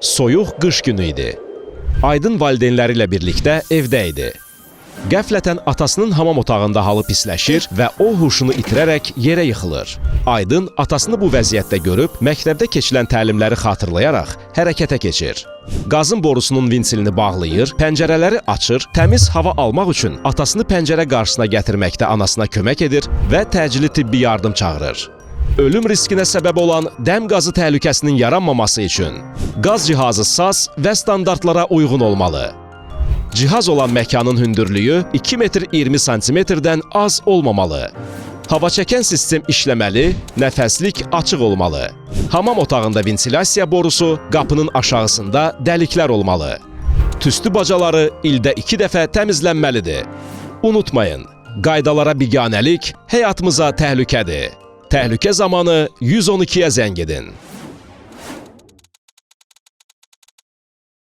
Soyuq qış günü idi. Aydın valideynləri ilə birlikdə evdə idi. Qəflətən atasının hamam otağında halı pisləşir və o huşunu itirərək yerə yıxılır. Aydın atasını bu vəziyyətdə görüb, məktəbdə keçilən təlimləri xatırlayaraq hərəkətə keçir. Qazın borusunun vinçilini bağlayır, pəncərələri açır, təmiz hava almaq üçün atasını pəncərə qarşısına gətirməkdə anasına kömək edir və təcili tibbi yardım çağırır. Ölüm riskinə səbəb olan dəm qazı təhlükəsinin yaranmaması üçün qaz cihazı saz və standartlara uyğun olmalı. Cihaz olan məkanın hündürlüyü 2 metr 20 santimetrdən az olmamalı. Hava çəkən sistem işləməli, nəfəslik açıq olmalı. Hamam otağında ventilasiya borusu, qapının aşağısında dəliklər olmalı. Tüstü bacaları ildə 2 dəfə təmizlənməlidir. Unutmayın, qaydalara biganəlik həyatımıza təhlükədir. Təhlükə zamanı 112-yə zəng edin.